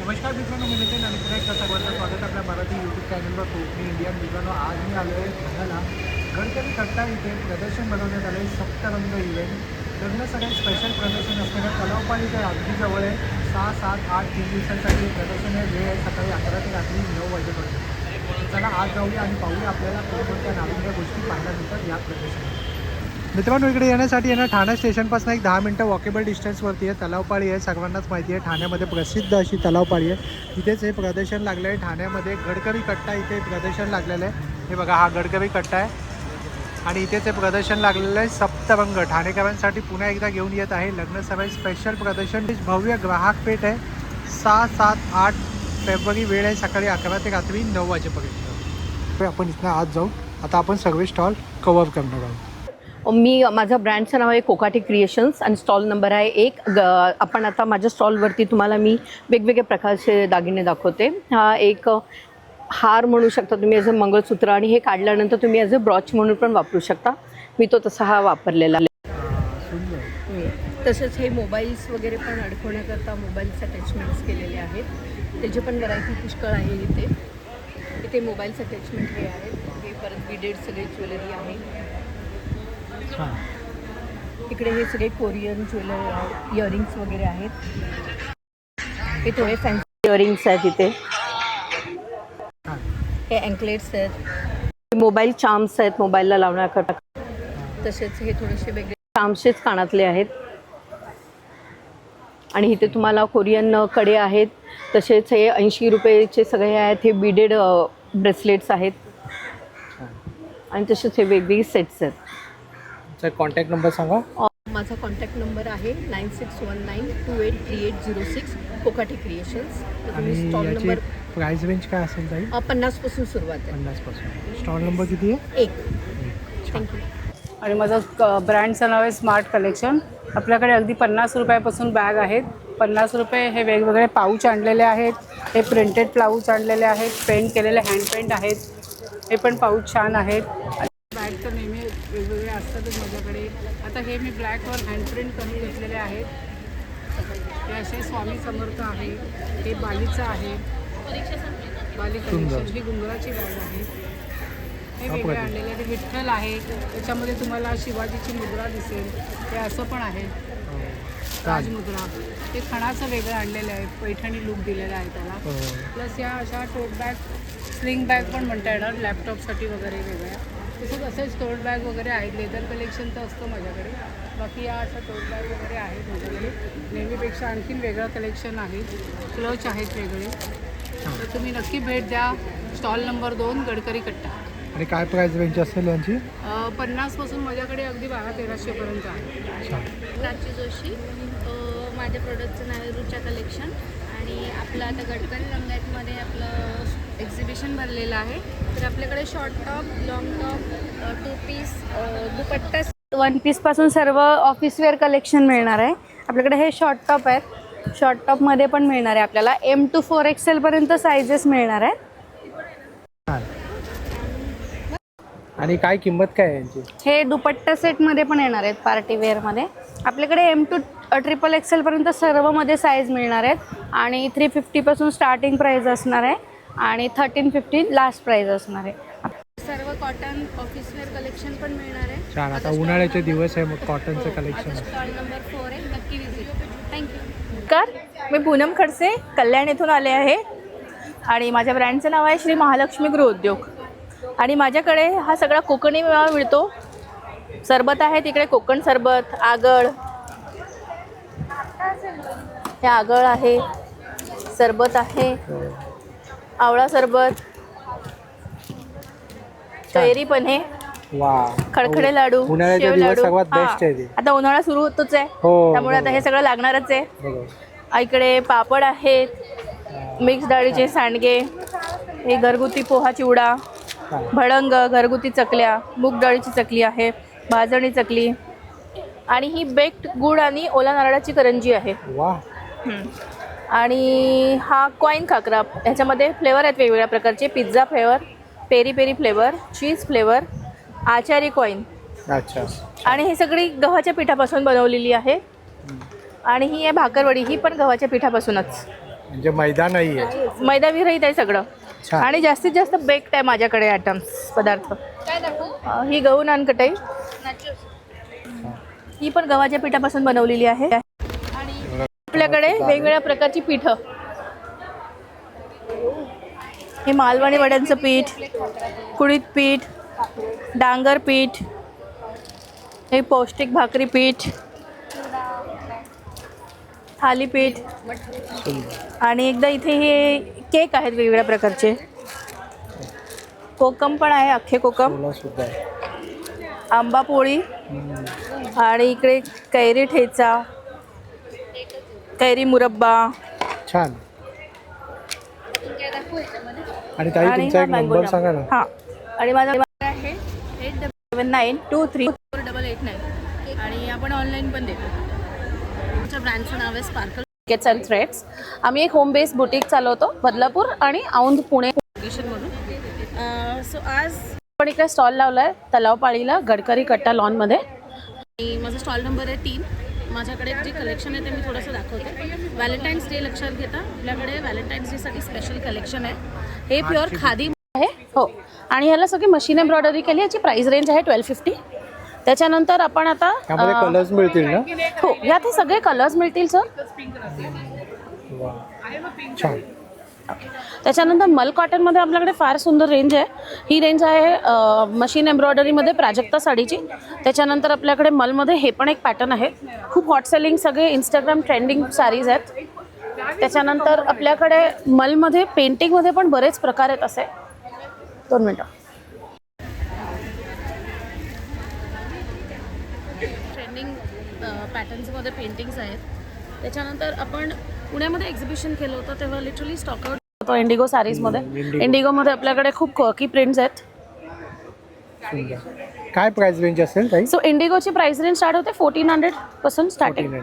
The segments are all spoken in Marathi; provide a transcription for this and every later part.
नमस्कार मित्रांनो, मी नितीन आणि पुन्हा एकदा सर्वांचं स्वागत आपल्या मराठी यूट्यूब चॅनलवर कोकणी इंडियन. मित्रांनो, आज मी आलो आहे ठाण्याला गडकरी कट्टा इथे प्रदर्शन बनवण्यात आलं आहे. सप्तरंग इव्हेंट. लग्न सगळ्यात स्पेशल प्रदर्शन असणाऱ्या तलावपाळीच्या अगदी जवळ आहे. 6, 7, 8 3 दिवसांसाठी प्रदर्शन आहे. वेळ आहे सकाळी 11 ते रात्री 9 वाजेपर्यंत. चला आज जाऊया आणि पाहूया आपल्याला कोणकोणत्या नाविन्य गोष्टी पाहायला मिळतात या प्रदर्शनात. मित्रांनो, इकडे येण्यासाठी आहे ना, ठाणे स्टेशनपासून एक 10 मिनटं वॉकेबल डिस्टन्सवरती आहे. तलावपाळी आहे, सर्वांनाच माहिती आहे. ठाण्यामध्ये प्रसिद्ध अशी तलावपाळी आहे. इथेच हे प्रदर्शन लागलं आहे. ठाण्यामध्ये गडकरी कट्टा इथे प्रदर्शन लागलेलं आहे. हे बघा, हा गडकरी कट्टा आहे आणि इथेच हे प्रदर्शन लागलेलं आहे. सप्तरंग ठाणेकरांसाठी पुन्हा एकदा घेऊन येत आहे. लग्न सराई स्पेशल प्रदर्शन. भव्य ग्राहक पेठ आहे. 6, 7, 8 फेब्रुवारी. वेळ आहे सकाळी 11 ते रात्री 9 वाजेपर्यंत. आपण इथनं आज जाऊ. आता आपण सगळे स्टॉल कव्हर करणार आहोत. माझं ब्रँडचं नाव आहे कोकाटी क्रिएशन्स आणि स्टॉल नंबर आहे 1. आपण आता माझ्या स्टॉलवरती तुम्हाला मी वेगवेगळ्या प्रकारचे दागिने दाखवते. हा एक हार म्हणू शकता तुम्ही, ॲज अ मंगळसूत्र, आणि हे काढल्यानंतर तुम्ही ॲज अ ब्रॉच म्हणून पण वापरू शकता. मी तो तसा हा वापरलेला आहे. तसेच हे मोबाईल्स वगैरे पण अडकवण्याकरता मोबाईल्स अटॅचमेंट्स केलेले आहेत. त्याचे पण व्हरायटी पुष्कळ आहे. इथे मोबाईल्स अटॅचमेंट हे आहेत. हे परत बीडेड सगळे ज्वेलरी आहे. इकडे हे सगळे कोरियन इयरिंग्स वगैरे आहेत. हे थोडे फॅन्सी इयरिंग्स आहेत. इथे हे अँकलेट्स आहेत. मोबाईल चार्म्स आहेत मोबाईलला लावण्याकरता. तसेच हे थोडेसे वेगळे चार्म्सचेच कानातले आहेत. आणि इथे तुम्हाला कोरियन कडे आहेत. तसेच हे 80 रुपयेचे सगळे आहेत. हे बीडेड ब्रेसलेट्स आहेत. आणि तसेच हे वेगवेगळे सेट्स आहेत. कॉन्टॅक्ट नंबर सांगा. माझा कॉन्टॅक्ट नंबर आहे 9619283806 Kokati creations. Stall number price range काय असेल ताई? 50 पासून सुरुवात आहे. 50 पासून. स्टॉल नंबर किती आहे? 1. थँक्यू. आणि माझं ब्रँडचं नाव आहे स्मार्ट कलेक्शन. आपल्याकडे अगदी 50 रुपयापासून बॅग आहेत. 50 रुपये. हे वेगवेगळे पाऊच आणलेले आहेत. हे प्रिंटेड पाऊच आणलेले आहेत. पेंट केलेले हँड पेंट आहेत. हे पण पाऊच छान आहेत. बॅग तर नेहमी वेगवेगळे असतातच माझ्याकडे. आता हे मी ब्लॅकवर हँडप्रिंट करून घेतलेले आहेत. हे असे स्वामी समर्थ आहे. हे बालीचं आहे. बाली कलेक्शन. ही गुंगराची बॅग आहे. हे वेगळे आणलेले आहे. विठ्ठल आहे. त्याच्यामध्ये तुम्हाला शिवाजीची मुद्रा दिसेल. हे असं पण आहे, राजमुद्रा. हे खणाचं वेगळं आणलेलं आहे. पैठणी लुक दिलेला आहे त्याला. प्लस या अशा टोट बॅग, स्लिंग बॅग पण म्हणता येणार, लॅपटॉपसाठी वगैरे वेगळ्या. तसंच असेच टोट बॅग वगैरे आहेत. लेदर कलेक्शन तर असतं माझ्याकडे. बाकी या अशा टोट बॅग वगैरे आहेत माझ्याकडे. नेहमीपेक्षा आणखीन वेगळं कलेक्शन आहे. क्लच आहेत वेगळे. तर तुम्ही नक्की भेट द्या. स्टॉल नंबर 2 गडकरी कट्टा. आणि काय प्राइस रेंज असेल यांची? 50 पासून माझ्याकडे अगदी 1200-1300 पर्यंत आहे. प्राची जोशी. माझ्या प्रोडक्टचं नाव आहे रुचा कलेक्शन. आणि आपलं आता गडकरी रंगायतमध्ये आपलं एक्झिबिशन भरलेलं आहे. तर आपल्याकडे short top, long top, 2 piece, dupatta, 1 पीसपासून सर्व ऑफिसवेअर कलेक्शन मिळणार आहे. आपल्याकडे हे शॉर्ट टॉप आहेत. शॉर्ट टॉपमध्ये पण मिळणार आहे आपल्याला. M to 4XL पर्यंत सायझेस मिळणार आहेत. आणि काय किंमत काय आहे यांची? हे दुपट्टा सेटमध्ये पण येणार आहेत पार्टीवेअरमध्ये. आपल्याकडे M to XXL पर्यंत सर्वमध्ये साईज मिळणार आहेत. आणि 350 पासून स्टार्टिंग प्राईस असणार आहे आणि 1350 लास्ट प्राईस असणार आहे. सर्व कॉटन ऑफिसवेअर कलेक्शन पण मिळणार आहे. छान. आता उन्हाळ्याचे दिवस आहे, मग कॉटनचं कलेक्शन. स्टॉल नंबर 4 आहे. नक्की विजिट. थँक्यू. नमस्कार, मी पूनम खडसे कल्याण येथून आले आहे. आणि माझ्या ब्रँडचं नाव आहे श्री महालक्ष्मी गृहोद्योग. आणि माझ्याकडे हा सगळा कोकणी मेवा मिळतो. सरबत आहे तिकडे, कोकण सरबत, आगळ, हे आगळ आहे, सरबत आहे, आवळा सरबत, कैरी पण आहे, खडखडे लाडू, शेव लाडू. आता उन्हाळा सुरू होतोच आहे, त्यामुळे आता हे सगळं लागणारच आहे. इकडे पापड आहेत, मिक्स डाळीचे सांडगे, हे घरगुती पोहा चिवडा, भडंग, घरगुती चकल्या, मूग डाळीची चकली आहे, भाजणी चकली, आणि ही बेक्ड गुड आणि ओला नारळाची करंजी आहे. आणि हा कॉईन खाकरा. ह्याच्यामध्ये फ्लेवर आहेत वेगवेगळ्या प्रकारचे. Pizza flavour, peri peri flavour, cheese flavour, achari coin. आणि ही सगळी गव्हाच्या पिठापासून बनवलेली आहे. आणि ही आहे भाकरवडी, ही पण गव्हाच्या पिठापासूनच. म्हणजे मैदा नाही आहे. मैदा विरहित आहे सगळं. छान. आणि जास्तीत जास्त बेक्ड आहे माझ्याकडे आयटम्स पदार्थ. ही गहू नानकटाई, ही पण गव्हाच्या पिठापासून बनवलेली आहे. आपल्याकडे वेगवेगळ्या प्रकारची पीठ, हे मालवणी वड्यांचं पीठ, कुळीत पीठ, डांगर पीठ, हे पौष्टिक भाकरी पीठ, थालीपीठ, आणि एकदा इथे हे केक आहेत वेगवेगळ्या प्रकारचे. कोकम पण आहे, अख्खे कोकम, सुद्धा आहे. आंबा पोळी, आणि इकडे कैरी ठेचा, कैरी मुरब्बा. छान. आणि ताई तुमचा एक नंबर सांगा ना. हां, आणि माझा नंबर आहे 8792234889. आणि आपण ऑनलाईन पण देतो. आमच्या ब्रँडचं नाव आहे स्पार्कल केट्स अँड थ्रेड्स. आम्ही एक होम बेस्ड बुटीक चालवतो बदलापूर आणि औंध पुणे लोकेशनमधून. सो आज आपण इकडे स्टॉल लावला आहे तलावपाळीला गडकरी कट्टा लॉनमध्ये. आणि माझा स्टॉल नंबर आहे 3. माझ्याकडे जे कलेक्शन आहे ते मी थोडंसं दाखवते. व्हॅलेंटाईन्स डे लक्षात घेता आपल्याकडे व्हॅलेंटाईन्स डेसाठी स्पेशल कलेक्शन आहे. हे प्युअर खादी आहे. हो, आणि ह्याला सगळी मशीन एम्ब्रॉयडरी केली. याची प्राइस रेंज आहे 1250. त्याच्यानंतर आपण आता कलर्स मिळतील ना. हो, यात हे सगळे कलर्स मिळतील सर. छान. त्याच्यानंतर मल कॉटनमध्ये आपल्याकडे फार सुंदर रेंज आहे. ही रेंज आहे मशीन एम्ब्रॉयडरीमध्ये प्राजक्ता साडीची. त्याच्यानंतर आपल्याकडे मलमध्ये हे पण एक पॅटर्न आहे. खूप हॉट सेलिंग सगळे इंस्टाग्राम ट्रेंडिंग साडीज आहेत. त्याच्यानंतर आपल्याकडे मलमध्ये पेंटिंगमध्ये पण बरेच प्रकार आहेत असे. 2 मिनटं. ट्रेंडिंग पॅटर्न्समध्ये पेंटिंग्स आहेत. त्याच्यानंतर आपण पुण्यामध्ये एक्झिबिशन केलं होतं तेव्हा लिटरली स्टॉक आउट होतो इंडिगो साडीजमध्ये. इंडिगोमध्ये आपल्याकडे खूप कॉकी प्रिंट्स आहेत. काय प्राइस रेंज असेल ताई. सो इंडिगोची प्राइस रेंज स्टार्ट होते 1400 पासून स्टार्टिंग.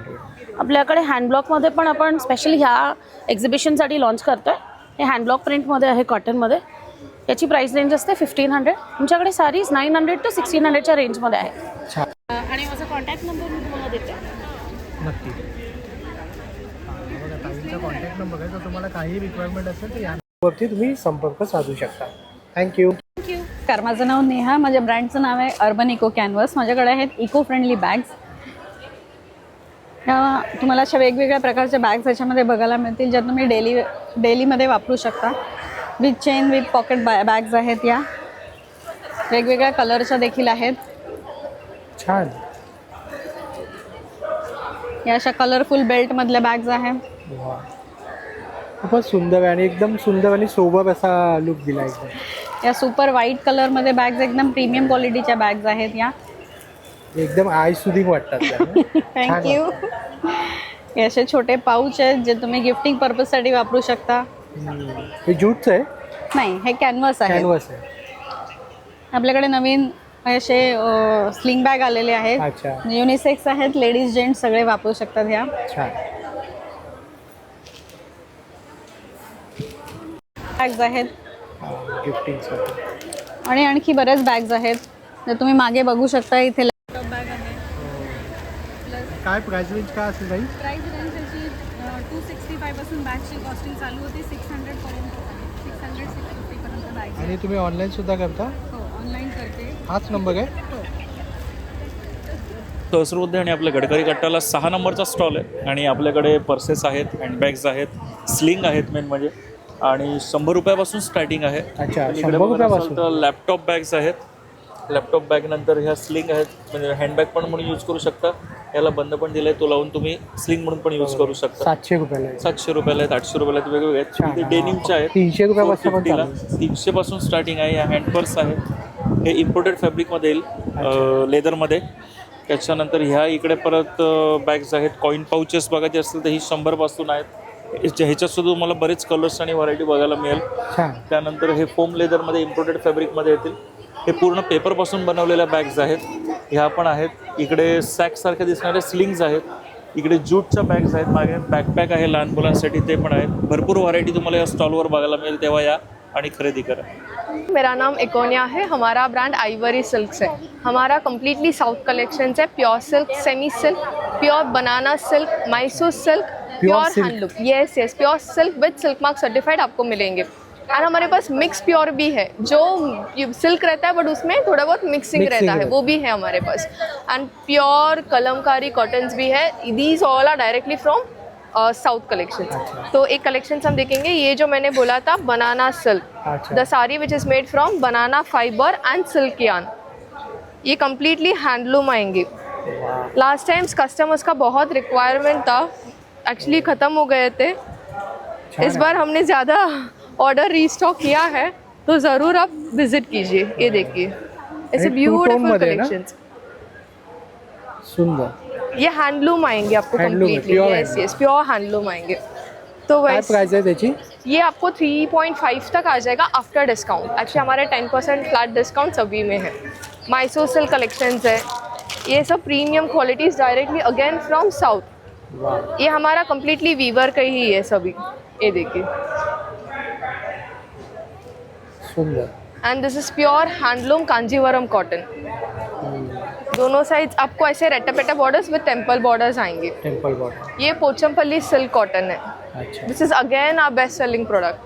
आपल्याकडे हँडब्लॉक मध्ये पण आपण स्पेशली ह्या एक्झिबिशनसाठी लॉन्च करतोय. हे हँडब्लॉक प्रिंटमध्ये आहे कॉटनमध्ये. याची प्राइस रेंज असते 1500. तुमच्याकडे साडीज 900 to 1600च्या रेंजमध्ये आहे. आणि माझा कॉन्टॅक्ट नंबर मी तुम्हाला देते. नक्की. ताईंचा कॉन्टॅक्ट नंबर आहे, तर तुम्हाला काही रिक्वायरमेंट असेल तर यावरती तुम्ही संपर्क साधू शकता. थँक्यू. कार माझं नाव नेहा. माझ्या ब्रँडचं नाव आहे अर्बन इको कॅनव्हस. माझ्याकडे आहेत इको फ्रेंडली बॅग्स. तुम्हाला अशा वेगवेगळ्या प्रकारच्या बॅग्स याच्यामध्ये बघायला मिळतील ज्या तुम्ही डेलीमध्ये वापरू शकता. With chain with pocket bags आहेत. या वेगवेगळ्या कलरच्या देखील आहेत. छान. या अशा कलरफुल बेल्टमधल्या बॅग्स आहेत. खूपच सुंदर आणि एकदम सुंदर आणि सोबर असा लुक दिला एकदम. या सुपर व्हाईट कलरमध्ये बॅग्स एकदम प्रीमियम क्वालिटीच्या बॅग्स आहेत. या एकदम आय सुदिंग वाटतात. थँक्यू. हे असे छोटे पाऊच आहेत जे तुम्ही गिफ्टिंग पर्पजसाठी वापरू शकता. हे जूटचं आहे. नाही, हे कॅनव्हस आहे. कॅनव्हस आहे. आपल्याकडे नवीन असे स्लिंग बॅग आलेले आहेत. अच्छा. युनिसेक्स आहेत. लेडीज जेंट्स सगळे वापरू शकतात. ह्या छान बॅग्स आहेत. गिफ्टिंगसाठी. आणि आणखी बऱ्याच बॅग्स आहेत जर तुम्ही मागे बघू शकता. इथे लॅपटॉप बॅग आहे. काय प्राइस रेंज काय असेल ताई. प्राईस रेंज त्याची 265 पासून बॅगची कॉस्टिंग चालू होती 600 पर्यंत. 600-650 पर्यंत बॅग. आणि तुम्ही ऑनलाईन सुद्धा करता. हो, ऑनलाईन करते. हाच नंबर आहे. सहस्रबुद्धे आणि आपल्या गडकरी कट्टाला 6 नंबरचा स्टॉल आहे. आणि आपल्याकडे पर्सेस आहेत, हँडबॅग्स आहेत, स्लिंग आहेत मेन म्हणजे. आणि 100 रुपयापासून स्टार्टिंग आहे. अच्छा, इकडे 100 बघायला असाल रुपयापासून. तर लॅपटॉप बॅग्स आहेत. लॅपटॉप बॅग नंतर ह्या स्लिंग आहेत, म्हणजे हँडबॅग पण म्हणून यूज करू शकता. याला बंद पण दिलं आहे, तो लावून तुम्ही स्लिंग म्हणून पण यूज करू शकता. 700 रुपयाला आहे. 700 रुपयाला आहेत, 800 रुपयाला आहेत, वेगवेगळे आहेत. छान. इथे डेनिमच्या आहेत 300 रुपयापासून पण 300 पासून स्टार्टिंग आहे. या हँडपर्स आहेत. हे इम्पोर्टेड फॅब्रिकमध्ये येईल, लेदरमध्ये. त्याच्यानंतर ह्या इकडे परत बॅग्स आहेत. कॉईन पाउचेस बघायचे असतील तर ही 100 पासून आहेत. ह्याच्यातसुद्धा तुम्हाला बरेच कलर्स आणि व्हरायटी बघायला मिळेल. त्यानंतर हे फोम लेदरमध्ये इम्पोर्टेड फॅब्रिकमध्ये येतील. हे पूर्ण पेपरपासून बनवलेल्या बॅग्स आहेत. ह्या पण आहेत. इकडे सॅकसारखे दिसणारे स्लिंग्स आहेत. इकडे ज्यूटच्या बॅग्स आहेत. मागे बॅकपॅक आहे लहान मुलांसाठी, ते पण आहेत. भरपूर व्हरायटी तुम्हाला या स्टॉलवर बघायला मिळेल. तेव्हा या आणि खरेदी करा. मेरा नाम इकोनिया है. हमारा ब्रांड आइवरी सिल्क है. हमारा कम्प्लीटली साउथ कलेक्शन है. Pure silk, semi silk, pure banana silk, Mysore silk, pure silk? Handloom, yes yes, pure silk विद सिल्क मार्क सर्टिफाइड आपको मिलेंगे। और हमारे पास मिक्स प्योर भी है, जो सिल्क रहता है बट उसमें थोड़ा बहुत मिक्सिंग रहता है, वो भी है हमारे पास। एंड प्योर कलमकारी कॉटन्स भी है। These all are directly from south collection. तो एक कलेक्शन हम देखेंगे, ये जो मैंने बोला था banana silk, the sari which is made from banana fibre end silk yarn, ये कम्प्लीटली हैंडलूम आएंगे। लास्ट टाइम कस्टमर्स का बहुत रिक्वायरमेंट था, एक्चुअली ख़त्म हो गए थे। इस बार हमने ज़्यादा ऑर्डर रीस्टॉक किया है, तो ज़रूर आप विजिट कीजिए। ये देखिए ऐसे ब्यूटीफुल कलेक्शंस, सुंदर। ये हैंडलूम आएंगे आपको Handloom है, completely, pure yes yes, pure handloom आएंगे। तो काय वैसे प्राइस आहे त्याची? ये आपको 3.5 तक आ जाएगा आफ्टर डिस्काउंट। एक्चुअली हमारे 10% फ्लैट डिस्काउंट सभी में है। माइसो सिल्क कलेक्शंस है, ये सब premium qualities directly again from south. ये हमारा कम्प्लीटली वीवर का ही है सभी, ये देखिए। सुंदर। And this is pure handloom Kanjivaram cotton. दोनों साइड्स आपको ऐसे रेटापेटा बॉर्डर्स विद टेम्पल बॉर्डर्स आएंगे। Temple border. ये पोचमपल्ली सिल्क कॉटन है। अच्छा, this is again our best selling product.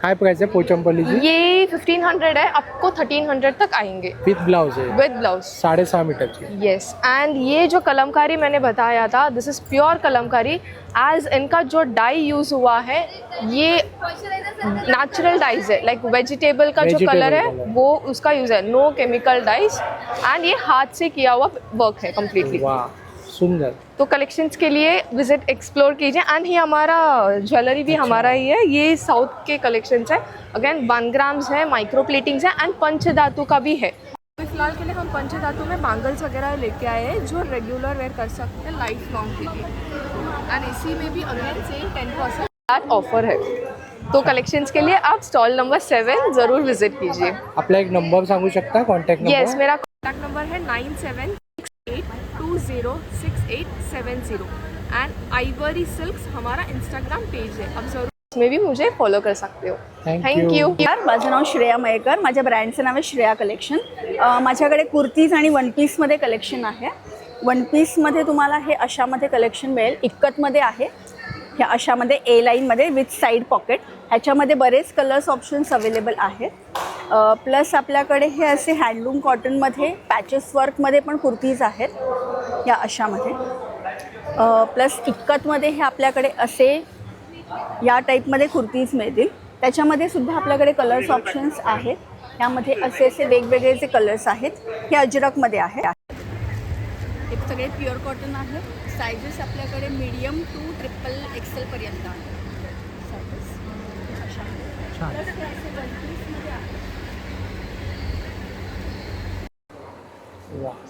काय प्राइस आहे पोचमपल्लीची? ये 1500 है, आपको 1300 तक आएंगे विथ ब्लाउज आहे, विद ब्लाउज। 6.5 मीटरची। यस, एंड ये जो कलमकारी मैंने बताया था, दिस इज़ प्योर कलमकारी। एज इनका जो डाई यूज़ हुआ है, ये नेचुरल डाइज है, लाइक वेजिटेबल का जो कलर है वो उसका यूज़ है, नो केमिकल डाइज। एंड ये हाथ से किया हुआ वर्क है कम्प्लीटली। वाह, सुंदर। तो कलेक्शंस के लिए विजिट एक्सप्लोर कीजिए। एंड ये हमारा ज्वेलरी भी हमारा ही है, ये साउथ के कलेक्शंस है। अगेन 1 ग्राम्स है, माइक्रो प्लेटिंग्स है एंड पंचधातु का भी है। फिलहाल के लिए हम पंचधातु में बैंगल्स वगैरह लेके आए हैं जो रेगुलर वेयर कर सकते हैं लाइफ लॉन्ग के लिए। एंड इसी में भी अगेन सेम 10% फ्लैट ऑफर है। तो कलेक्शंस के लिए आप स्टॉल नंबर 7 ज़रूर विजिट कीजिए। आपला एक नंबर सांगू शकता, कॉन्टॅक्ट नंबर? यस, मेरा कॉन्टैक्ट नंबर है 9768206870 एंड आइवरी सिल्क्स हमारा इंस्टाग्राम पेज है, आप ज़रूर इसमें भी मुझे फॉलो कर सकते हो। Thank you. माझं नाव श्रेया मयेकर, माझ्या ब्रँडचं नाव आहे श्रेया कलेक्शन। माझ्याकडे कुर्तीज आणि वन पीसमध्ये कलेक्शन आहे। वन पीसमध्ये तुम्हाला हे अशामध्ये कलेक्शन मिळेल, इक्कतमध्ये आहे, ह्या अशामध्ये ए लाईनमध्ये विथ साईड पॉकेट। ह्याच्यामध्ये बरेच कलर्स ऑप्शन्स अवेलेबल आहेत। प्लस आपल्याकडे हे असे हँडलूम कॉटनमध्ये पॅचेस वर्कमध्ये पण कुर्तीज आहेत या अशामध्ये। प्लस इक्कतमध्ये हे आपल्याकडे असे या टाईपमध्ये कुर्तीज मिळतील, त्याच्यामध्ये सुद्धा आपल्याकडे कलर्स ऑप्शन्स आहेत। यामध्ये असे असे वेगवेगळे जे कलर्स आहेत हे अजरकमध्ये आहे। हे सगळे प्युअर कॉटन आहे। सायझेस आपल्याकडे मीडियम टू XXL पर्यंत आहे सायझेस।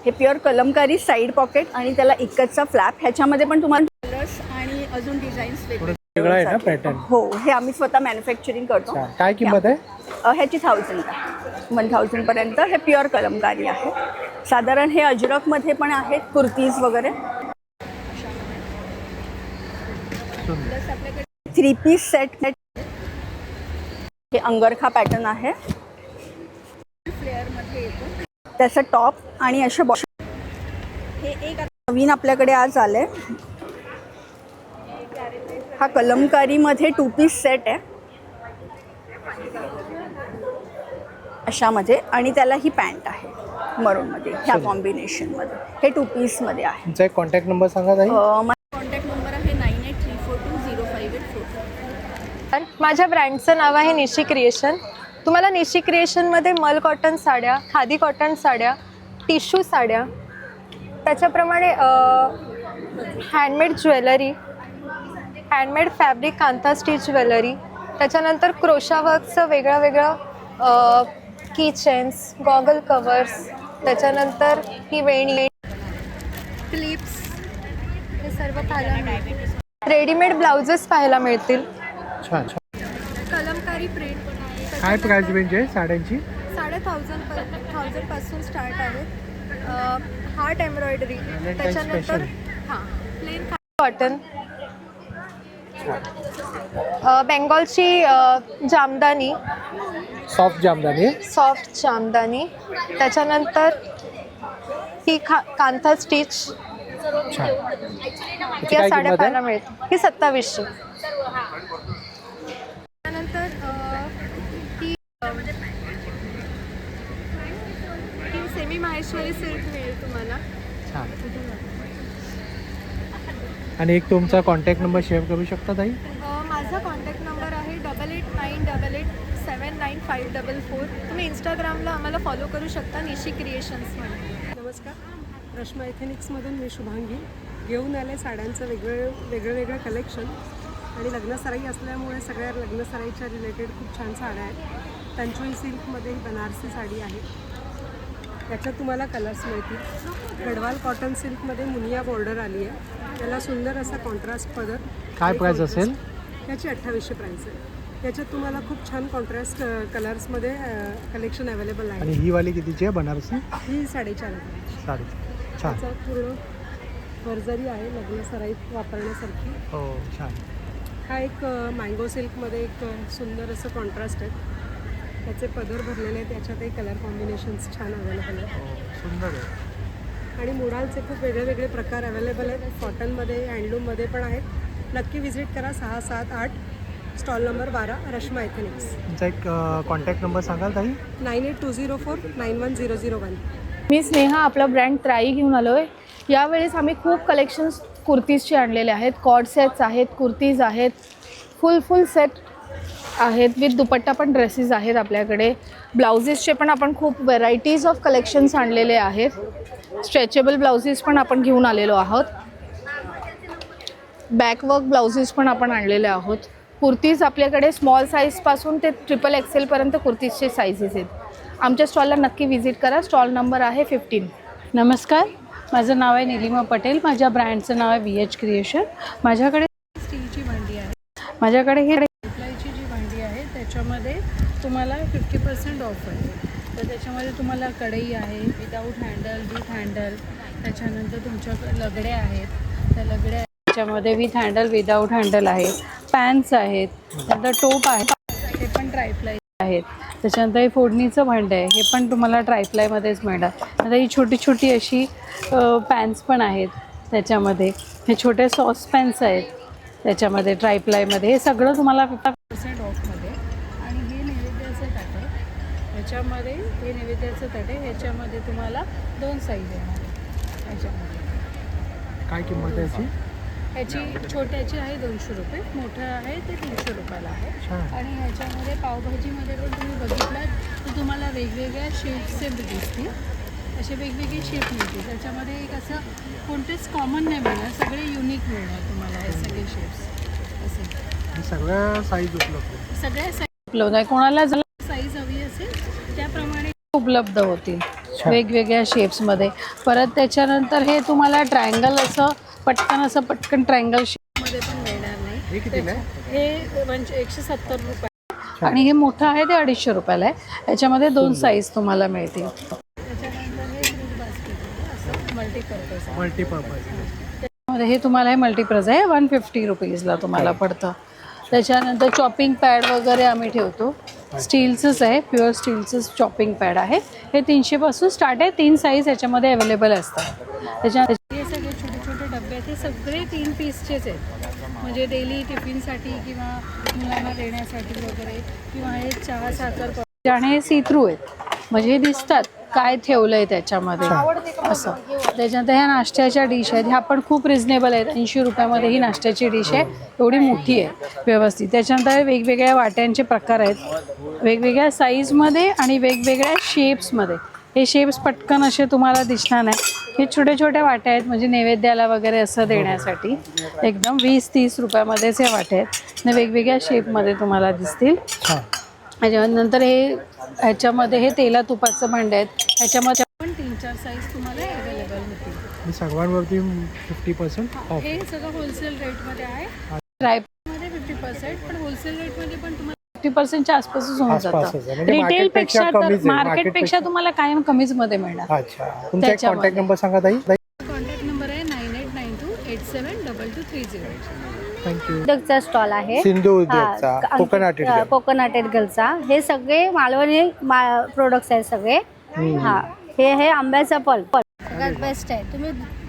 हे प्युअर कलमकारी साईड पॉकेट आणि त्याला इक्कतचा फ्लॅप, ह्याच्यामध्ये पण तुम्हाला कलर्स आणि अजून डिझाईन्स वेगळा आहे ना पॅटर्न? हो, हे आम्ही स्वतः मॅन्युफॅक्चरिंग करतो। काय किंमत आहे? ह्याची 1000 पर्यंत हे प्युअर कलमकारी आहे। साधारण हे अजरकमध्ये पण आहेत कुर्तीज वगैरे। 3 पीस सेट, हे अंगरखा पॅटर्न आहे, फ्लेअरमध्ये येतो, त्याचं टॉप आणि असे बॉटम। हे एक नवीन आपल्याकडे आज आलंय, हा कलमकारीमध्ये 2 पीस सेट आहे अशामध्ये, आणि त्याला ही पॅन्ट आहे मरूनमध्ये, ह्या कॉम्बिनेशनमध्ये। हे 2 पीसमध्ये आहे। तुमचा एक कॉन्टॅक्ट नंबर सांगा ताई? कॉन्टॅक्ट नंबर आहे 9834205844। माझ्या ब्रँडचं नाव आहे निशी क्रिएशन। तुम्हाला निशी क्रिएशनमध्ये मल कॉटन साड्या, खादी कॉटन साड्या, टिश्यू साड्या, त्याच्याप्रमाणे handmade jewellery, handmade fabric kantha stitch jewellery, त्याच्यानंतर क्रोशा वर्कचं वेगळं वेगळं की चेन्स, गॉगल कवर्स, त्याच्यानंतर ही वेणी, क्लिप्स, हे सर्व पाहायला मिळतील। रेडीमेड ब्लाउजेस पाहायला मिळतील। छान छान। कलमकारी प्रिंट काय प्राइस रेंज आहे साड्यांची? 1000 पासून स्टार्ट आहेत। हार्ट एम्ब्रॉयडरी, त्याच्यानंतर हां प्लेन कॉटन, बेंगॉलची जामदानी, सॉफ्ट जामदानी, त्याच्यानंतर ही कांथा स्टिच, छान. त्याची या काय साड्या किंमत पाहायला आहे? मिळतात ही 2700. त्यानंतर ही सेमी माहेश्वरी सिल्क मिळेल तुम्हाला. छान. आणि एक तुमचा कॉन्टॅक्ट नंबर शेअर करू शकता ताई? माझा कॉन्टॅक्ट नंबर आहे 8898879544. तुम्ही इंस्टाग्रामला आम्हाला फॉलो करू शकता निशी क्रिएशन्स म्हणून. नमस्कार, रश्मा एथेनिक्समधून मी शुभांगी घेऊन आले साड्यांचं वेगळं कलेक्शन. आणि लग्नसराई असल्यामुळे सगळ्या लग्नसराईच्या रिलेटेड खूप छान साड्या आहेत. तंचुई सिल्कमध्ये ही बनारसी साडी आहे, त्याच्यात तुम्हाला कलर्स मिळतील. गढवाल कॉटन सिल्कमध्ये मुनिया बॉर्डर आली आहे, त्याला सुंदर असा कॉन्ट्रास्ट पदर. काय प्राईस असेल? त्याची 2800 प्राईस आहे. त्याच्यात तुम्हाला खूप छान कॉन्ट्रास्ट कलर्समध्ये कलेक्शन अवेलेबल आहे. आणि ही वाली कितीची आहे बनारसी? ही 4.5 साडी. छान. त्याचा पूर्ण भरजरी आहे, लग्न सराईत वापरण्यासारखी. हो छान. हा एक मँगो सिल्कमध्ये एक सुंदर असं कॉन्ट्रास्ट आहे, त्याचे पदर भरलेले आहेत, त्याच्यातही कलर कॉम्बिनेशन्स छान अवेलेबल आहेत. हो सुंदर आहे. आणि मुडालचे खूप वेगळे प्रकार अवेलेबल आहेत. कॉटनमध्ये, हँडलूममध्ये पण आहेत. नक्की व्हिजिट करा. 678 स्टॉल नंबर 12 रश्मा एथेनिक्स. तुमचा एक कॉन्टॅक्ट नंबर सांगाल ताई? 9820491001. मी स्नेहा, आपला ब्रँड त्राई घेऊन आलो आहे. यावेळेस आम्ही खूप कलेक्शन्स कुर्तीजचे आणलेले आहेत. कॉर्ड सेट्स आहेत, कुर्तीज आहेत, फुल सेट आहेत. विथ दुपट्टा पण ड्रेसेस आहेत आपल्याकडे. ब्लाउजेसचे पण आपण खूप व्हरायटीज ऑफ कलेक्शन्स आणलेले आहेत. स्ट्रेचेबल ब्लाउजेस पण आपण घेऊन आलेलो आहोत. बॅकवर्क ब्लाउजेस पण आपण आणलेले आहोत. कुर्तीज आपल्याकडे स्मॉल साईजपासून ते XXL कुर्तीजचे साईजेस आहेत. आमच्या स्टॉलला नक्की व्हिजिट करा. स्टॉल नंबर आहे 15. नमस्कार, माझं नाव आहे निलिमा पटेल. माझ्या ब्रँडचं नाव आहे VH क्रिएशन. माझ्याकडे स्टीलची भांडी आहे. माझ्याकडे ही रिप्लायची जी भांडी आहे त्याच्यामध्ये तुम्हाला 50% ऑफ आहे. तर त्याच्यामध्ये तुम्हाला कढई आहे विदाऊट हँडल, विथ हँडल. त्याच्यानंतर तुमच्याकडे लगड्या आहेत, त्या लगड्या त्याच्यामध्ये विथ हँडल, विदाऊट हँडल आहे. पॅन्स आहेत, त्यानंतर टोप आहे, ते पण ट्रायप्लाय आहेत. त्याच्यानंतर हे फोडणीचं भांडं आहे, हे पण तुम्हाला ट्रायप्लायमध्येच मिळणार. नंतर ही छोटी अशी पॅन्स पण आहेत. त्याच्यामध्ये हे छोटे सॉस पॅन्स आहेत, त्याच्यामध्ये ट्रायप्लायमध्ये. हे सगळं तुम्हाला 50% ऑफमध्ये. आणि हे नैवेद्याचं ताट आहे, ह्याच्यामध्ये हे नैवेद्याचं ताट आहे, ह्याच्यामध्ये तुम्हाला 2 साईज येणार आहे. ह्याच्यामध्ये काय किंमत आहे याची? ह्याची छोट्याची आहे 200 रुपये, मोठं आहे ते 300 रुपयाला आहे. आणि ह्याच्यामध्ये पावभाजीमध्ये पण तुम्ही बघितलात तर तुम्हाला वेगवेगळ्या शेप्सचे दिसतील. असे वेगवेगळे शेप मिळतील. त्याच्यामध्ये एक असं कोणतेच कॉमन नाही मिळणार, सगळे युनिक मिळणार तुम्हाला हे सगळे शेप्स. असे सगळ्या साईज उपलब्ध आहे. सगळ्या साईज उपलब्ध आहे. कोणाला साईज हवी असेल त्याप्रमाणे उपलब्ध होतील वेगवेगळ्या शेप्समध्ये. परत त्याच्यानंतर हे तुम्हाला ट्रायंगल असं पटकन ट्रायंगल शेपमध्ये पण मिळणार नाही. हे कितीला आहे? हे 170 रुपये. आणि हे मोठं आहे ते 250 रुपयाला आहे. याच्यामध्ये 2 साईज तुम्हाला मिळतील. त्याच्यानंतर हे फ्रूट बास्केट असं मल्टीपर्पज. त्याच्यामध्ये हे तुम्हाला हे मल्टीपर्पज आहे, 150 रुपीजला तुम्हाला पडतं. त्याच्यानंतर चॉपिंग पॅड वगैरे आम्ही ठेवतो. स्टीलचंच आहे, प्युअर स्टीलचंच चॉपिंग पॅड आहे. हे 300 पासून स्टार्ट आहे. 3 साईज याच्यामध्ये अवेलेबल असतात. त्याच्यानंतर हे सगळे छोटे डबे आहेत, हे सगळे 3 पीसचेच आहेत. म्हणजे डेली टिफिनसाठी किंवा मुलांना देण्यासाठी वगैरे, किंवा हे चहा साखर आणि हे सी थ्रू आहेत, म्हणजे हे दिसतात काय ठेवलं आहे त्याच्यामध्ये असं. त्याच्यानंतर ह्या नाश्त्याच्या डिश आहेत, ह्या पण खूप रिजनेबल आहेत. 80 रुपयामध्ये ही नाश्त्याची डिश आहे, एवढी मोठी आहे व्यवस्थित. त्याच्यानंतर वेगवेगळ्या वाट्यांचे प्रकार आहेत, वेगवेगळ्या साईजमध्ये आणि वेगवेगळ्या शेप्समध्ये. हे शेप्स पटकन असे तुम्हाला दिसणार नाही. हे छोट्या वाट्या आहेत, म्हणजे नैवेद्याला वगैरे असं देण्यासाठी. एकदम 20-30 रुपयामध्येच हे वाट्या आहेत, वेगवेगळ्या शेपमध्ये तुम्हाला दिसतील. त्याच्यानंतर ह्याच्यामध्ये हे तेला तुपाचं भांडं आहेत, ह्याच्यामध्ये पण 3-4 साईज तुम्हाला अवेलेबल होतील. सर्वांवरती 50% ऑफ. हे सगळं होलसेल रेटमध्ये आहे. ट्रायपमध्ये 50%, पण होलसेल रेटमध्ये पण तुम्हाला 50%च्या आसपासच होऊन जातं. रिटेलपेक्षा तर मार्केटपेक्षा तुम्हाला कायम कमीच मध्ये मिळणार. अच्छा, तुमचा कॉन्टॅक्ट नंबर सांगा ताई? कॉन्टॅक्ट नंबर आहे 9892872230. थँक्यू. उद्योगचा स्टॉल आहे, सिंधू उद्योगचा, कोकोनट गर्लचा. हे सगळे मालवणी प्रोडक्ट्स आहेत सगळे. हे आंब्याचा पल्प सगळ्यात बेस्ट आहे. तुम्ही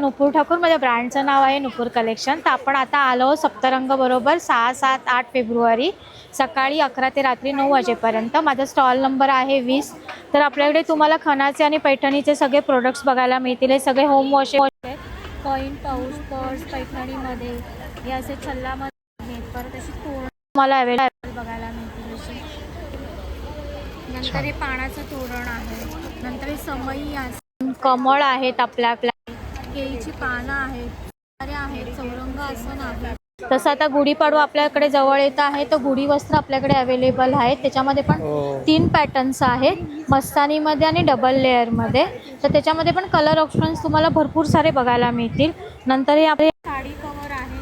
नुपूर ठाकूर, माझ्या ब्रँडचं नाव आहे नुपूर कलेक्शन. तर आपण आता आलो सप्तरंग बरोबर 6, 7, 8 फेब्रुवारी सकाळी 11 ते रात्री 9 वाजेपर्यंत. माझा स्टॉल नंबर आहे 20. तर आपल्याकडे तुम्हाला खणाचे आणि पैठणीचे सगळे प्रोडक्ट्स बघायला मिळतील. हे सगळे होम वॉश आहेत, कॉईन, पाऊच, पर्स पैठणीमध्ये हे असे छल्लामध्ये आहेत. परत अशी तोरण तुम्हाला अवेलेबल बघायला मिळतील अशी. नंतर हे पानाचं तोरण आहे, नंतर हे समई आहे, कमळ आहेत, आपल्या केळीची पानं आहेत, चौरंग आसन आहे. तसं आता गुढीपाडवा आपल्याकडे जवळ येत आहे, तर गुढी वस्त्र आपल्याकडे अवेलेबल आहेत. त्याच्यामध्ये पण 3 पॅटर्न्स आहेत, मस्तानीमध्ये आणि डबल लेअरमध्ये. तर त्याच्यामध्ये पण कलर ऑप्शन्स तुम्हाला भरपूर सारे बघायला मिळतील. नंतर हे आपले साडी कवर आहे,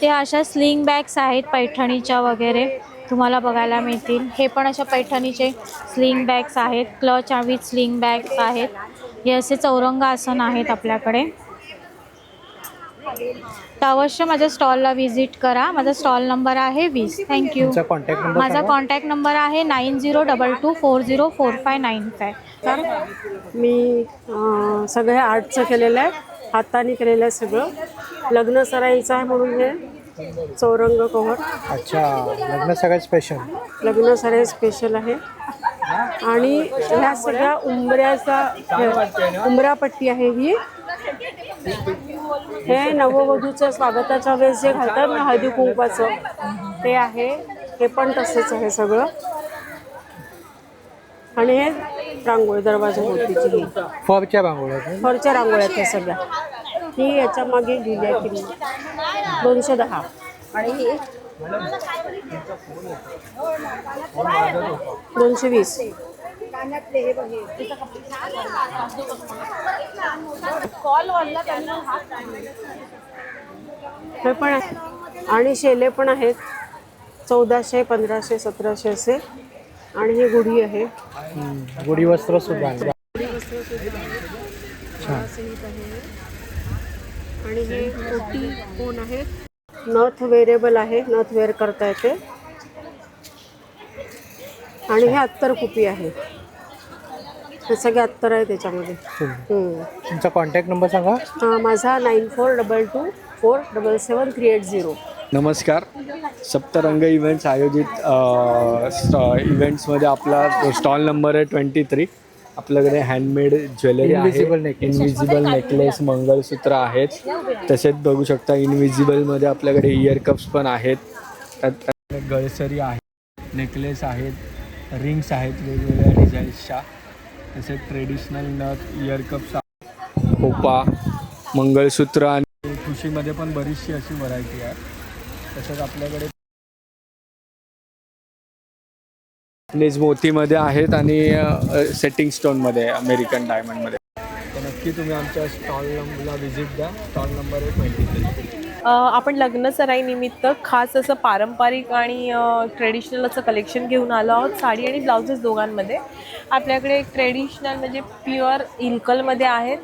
ते अशा स्लिंग बॅग्स आहेत पैठणीच्या वगैरे तुम्हाला बघायला मिळतील. हे पण अशा पैठणीचे स्लिंग बॅग्स आहेत, क्लच विथ स्लिंग बॅग्स आहेत. हे असे चौरंग आसन आहेत आपल्याकडे. तर अवश्य माझ्या स्टॉलला व्हिजिट करा. माझा स्टॉल नंबर आहे 20. थँक्यू. माझा कॉन्टॅक्ट नंबर आहे 9022404595. तर मी सगळे आर्टचं केलेलं आहे, हाताने केलेलं आहे सगळं. लग्न सराईचं आहे म्हणून हे चौरंग कव्हर. अच्छा, लग्न सगळ्यात स्पेशल. लग्न सराई स्पेशल आहे. आणि ह्या सगळ्या उंबरापट्टी आहे ही. हे नववधूचं स्वागताच्या वेळेस जे घालतात ना हळदी कुंकवाचं ते आहे. हे पण तसंच आहे सगळं. आणि हे रांगोळी दरवाजा होतीची ही फरच्या रांगोळ्या. फरच्या रांगोळ्या त्या सगळ्या. ही याच्या मागे लिहिली आहे किंमत 210. आणि ही 220. हे पण आहे. आणि शेले पण आहेत 1400, 1500, 1700 असे. आणि ही गुढी आहे, गुढी वस्त्र सुद्धा आहे. आणि हे मोठी कोण आहेत, नथ वेअरेबल आहे, नथ वेअर करता येते. आणि हे अत्तर कुपी आहे, हे सगळे अत्तर आहे त्याच्यामध्ये. तुमचा कॉन्टॅक्ट नंबर सांगा. माझा 9422477380. नमस्कार. सप्तरंग इव्हेंट्स आयोजित इव्हेंट्समध्ये आपला स्टॉल नंबर आहे 23. आपल्याकडे हँडमेड ज्वेलरी आहे, इनविजिबल नेकलेस, मंगळसूत्र आहेत. तसेच बघू शकता इनविजिबलमध्ये आपल्याकडे इयर कप्स पण आहेत, त्यात गळसरी आहे, नेकलेस आहेत, रिंग्स आहेत वेगवेगळ्या डिझाईन्सच्या. तसेच ट्रेडिशनल नथ, इयर कप्स, खोपा, मंगळसूत्र आणि ठुशीमध्ये पण बरीचशी अशी व्हरायटी आहे. तसंच आपल्याकडे नेज मोतीमध्ये आहेत आणि सेटिंग स्टोनमध्ये, अमेरिकन डायमंडमध्ये. तर नक्की तुम्ही आमच्या स्टॉलला व्हिजिट द्या. स्टॉल नंबर आहे 23. आपण लग्न सराईनिमित्त खास असं पारंपरिक आणि ट्रेडिशनल असं कलेक्शन घेऊन आलो आहोत. साडी आणि ब्लाउजेस दोघांमध्ये. आपल्याकडे ट्रेडिशनल म्हणजे प्युअर इल्कलमध्ये आहेत,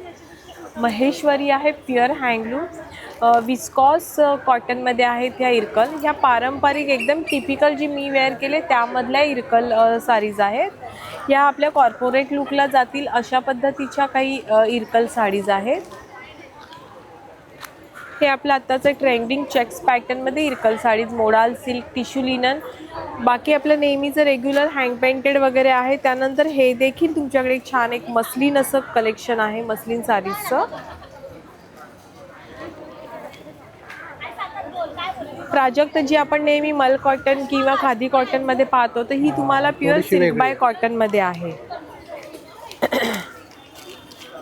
महेश्वरी आहे प्युअर हँडलूम, विस्कॉस कॉटनमध्ये आहेत ह्या इरकल. ह्या पारंपरिक एकदम टिपिकल जी मी वेअर केले त्यामधल्या इरकल साडीज आहेत. ह्या आपल्या कॉर्पोरेट लुकला जातील अशा पद्धतीच्या काही इरकल साडीज आहेत. हे आपलं आत्ताचं ट्रेंडिंग चेक्स पॅटर्नमध्ये Irkal sarees, modal silk, tissue linen. बाकी आपलं नेहमीचं रेग्युलर हँग पेंटेड वगैरे आहे. त्यानंतर हे देखील तुमच्याकडे छान एक मस्लिन असं कलेक्शन आहे, मस्लिन साडीजचं. प्राजक्त जी आपण नेहमी मल कॉटन किंवा खादी कॉटनमध्ये पाहतो, तर ही तुम्हाला प्युअर सिल्क बाय कॉटनमध्ये आहे.